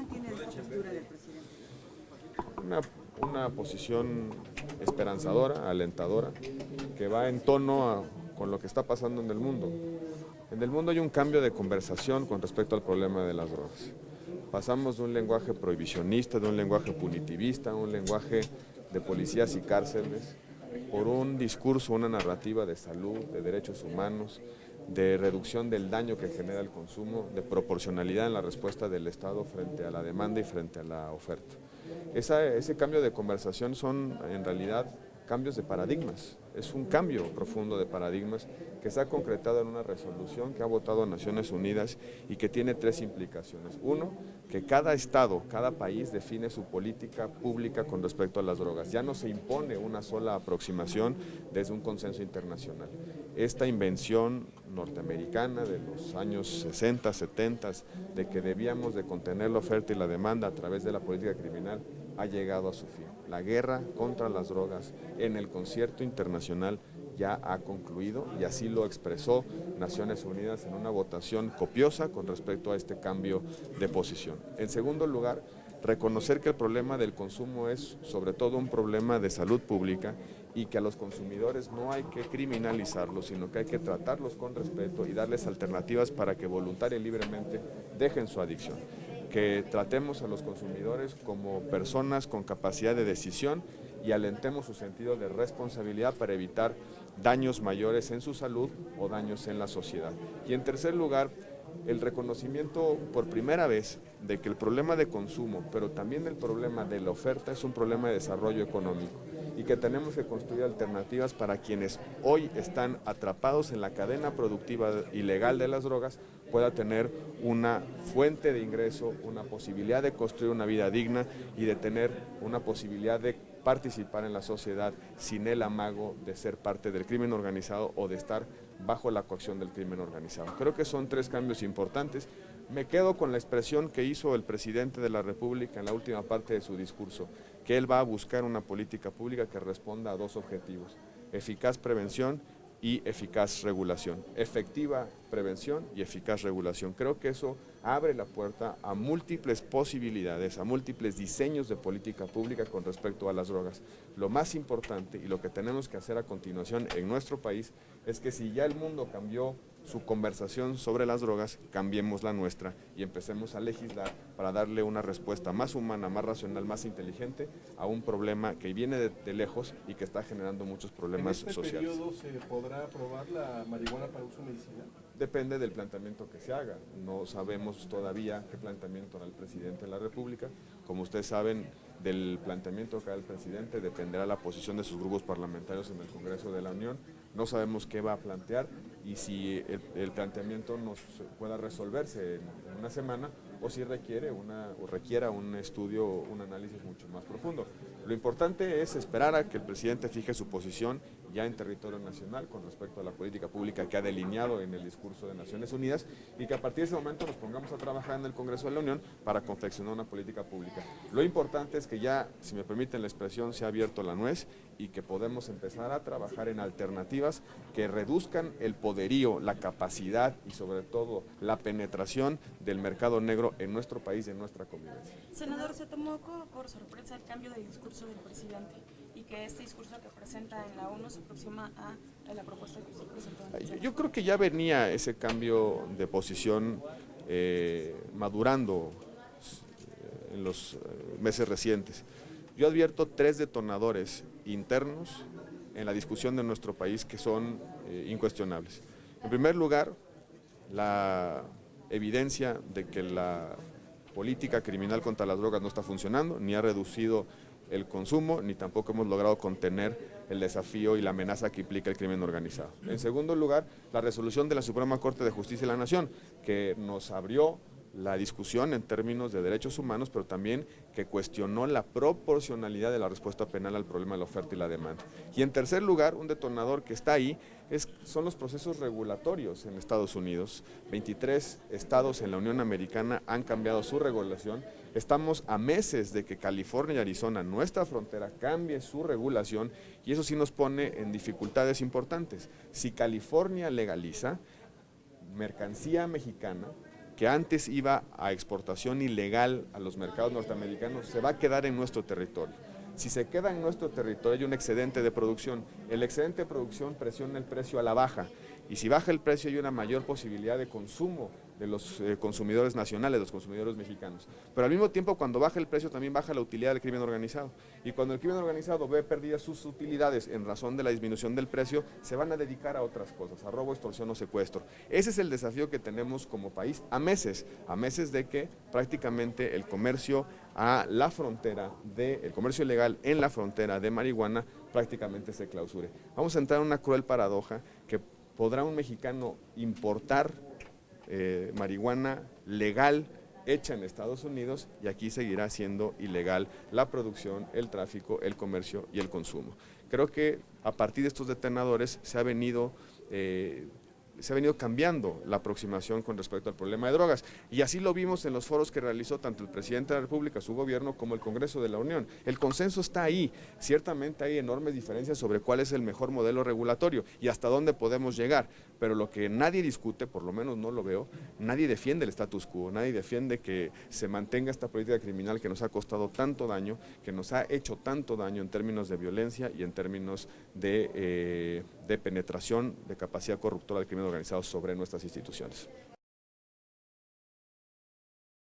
opinión tiene de esta postura del presidente? Una posición esperanzadora, alentadora, que va en tono con lo que está pasando en el mundo. En el mundo hay un cambio de conversación con respecto al problema de las drogas. Pasamos de un lenguaje prohibicionista, de un lenguaje punitivista, a un lenguaje de policías y cárceles, por un discurso, una narrativa de salud, de derechos humanos, de reducción del daño que genera el consumo, de proporcionalidad en la respuesta del Estado frente a la demanda y frente a la oferta. Ese cambio de conversación son en realidad cambios de paradigmas, es un cambio profundo de paradigmas que se ha concretado en una resolución que ha votado Naciones Unidas y que tiene tres implicaciones. Uno, que cada estado, cada país define su política pública con respecto a las drogas. Ya no se impone una sola aproximación desde un consenso internacional. Esta invención norteamericana de los años 60, 70, de que debíamos de contener la oferta y la demanda a través de la política criminal, ha llegado a su fin. La guerra contra las drogas en el concierto internacional ya ha concluido y así lo expresó Naciones Unidas en una votación copiosa con respecto a este cambio de posición. En segundo lugar, reconocer que el problema del consumo es sobre todo un problema de salud pública y que a los consumidores no hay que criminalizarlos, sino que hay que tratarlos con respeto y darles alternativas para que voluntaria y libremente dejen su adicción. Que tratemos a los consumidores como personas con capacidad de decisión y alentemos su sentido de responsabilidad para evitar daños mayores en su salud o daños en la sociedad. Y en tercer lugar, el reconocimiento por primera vez de que el problema de consumo, pero también el problema de la oferta es un problema de desarrollo económico y que tenemos que construir alternativas para quienes hoy están atrapados en la cadena productiva ilegal de las drogas pueda tener una fuente de ingreso, una posibilidad de construir una vida digna y de tener una posibilidad de participar en la sociedad sin el amago de ser parte del crimen organizado o de estar bajo la coacción del crimen organizado. Creo que son tres cambios importantes. Me quedo con la expresión que hizo el presidente de la República en la última parte de su discurso, que él va a buscar una política pública que responda a dos objetivos: eficaz prevención y eficaz regulación, efectiva prevención y eficaz regulación. Creo que eso abre la puerta a múltiples posibilidades, a múltiples diseños de política pública con respecto a las drogas. Lo más importante y lo que tenemos que hacer a continuación en nuestro país es que si ya el mundo cambió su conversación sobre las drogas, cambiemos la nuestra y empecemos a legislar para darle una respuesta más humana, más racional, más inteligente a un problema que viene de lejos y que está generando muchos problemas sociales. ¿En este periodo se podrá aprobar la marihuana para uso medicinal? Depende del planteamiento que se haga. No sabemos todavía qué planteamiento hará el presidente de la República. Como ustedes saben, del planteamiento que haga el presidente dependerá la posición de sus grupos parlamentarios en el Congreso de la Unión. No sabemos qué va a plantear y si el planteamiento nos pueda resolverse en una semana o si requiera un estudio, un análisis mucho más profundo. Lo importante es esperar a que el presidente fije su posición ya en territorio nacional con respecto a la política pública que ha delineado en el discurso de Naciones Unidas y que a partir de ese momento nos pongamos a trabajar en el Congreso de la Unión para confeccionar una política pública. Lo importante es que ya, si me permiten la expresión, se ha abierto la nuez y que podemos empezar a trabajar en alternativas que reduzcan el poderío, la capacidad y sobre todo la penetración del mercado negro en nuestro país y en nuestra convivencia. Senador, ¿se tomó por sorpresa el cambio de discurso del presidente y que este discurso que presenta en la ONU se aproxima a la propuesta que se presentó en el Senado? Yo creo que ya venía ese cambio de posición madurando en los meses recientes. Yo advierto tres detonadores internos en la discusión de nuestro país que son incuestionables. En primer lugar, la evidencia de que la política criminal contra las drogas no está funcionando, ni ha reducido el consumo, ni tampoco hemos logrado contener el desafío y la amenaza que implica el crimen organizado. En segundo lugar, la resolución de la Suprema Corte de Justicia de la Nación, que nos abrió la discusión en términos de derechos humanos, pero también que cuestionó la proporcionalidad de la respuesta penal al problema de la oferta y la demanda. Y en tercer lugar, un detonador que está ahí son los procesos regulatorios en Estados Unidos. 23 estados en la Unión Americana han cambiado su regulación. Estamos a meses de que California y Arizona, nuestra frontera, cambie su regulación y eso sí nos pone en dificultades importantes. Si California legaliza, mercancía mexicana que antes iba a exportación ilegal a los mercados norteamericanos, se va a quedar en nuestro territorio. Si se queda en nuestro territorio hay un excedente de producción. El excedente de producción presiona el precio a la baja y si baja el precio hay una mayor posibilidad de consumo de los consumidores nacionales, los consumidores mexicanos. Pero al mismo tiempo cuando baja el precio también baja la utilidad del crimen organizado. Y cuando el crimen organizado ve perdidas sus utilidades en razón de la disminución del precio, se van a dedicar a otras cosas, a robo, extorsión o secuestro. Ese es el desafío que tenemos como país a meses de que prácticamente el comercio a la frontera, el comercio ilegal en la frontera de marihuana prácticamente se clausure. Vamos a entrar en una cruel paradoja que podrá un mexicano importar marihuana legal hecha en Estados Unidos y aquí seguirá siendo ilegal la producción, el tráfico, el comercio y el consumo. Creo que a partir de estos detonadores se ha venido cambiando la aproximación con respecto al problema de drogas y así lo vimos en los foros que realizó tanto el presidente de la República, su gobierno, como el Congreso de la Unión. El consenso está ahí, ciertamente hay enormes diferencias sobre cuál es el mejor modelo regulatorio y hasta dónde podemos llegar, pero lo que nadie discute, por lo menos no lo veo, nadie defiende el status quo, nadie defiende que se mantenga esta política criminal que nos ha costado tanto daño, que nos ha hecho tanto daño en términos de violencia y en términos de penetración, de capacidad corruptora del crimen organizado sobre nuestras instituciones.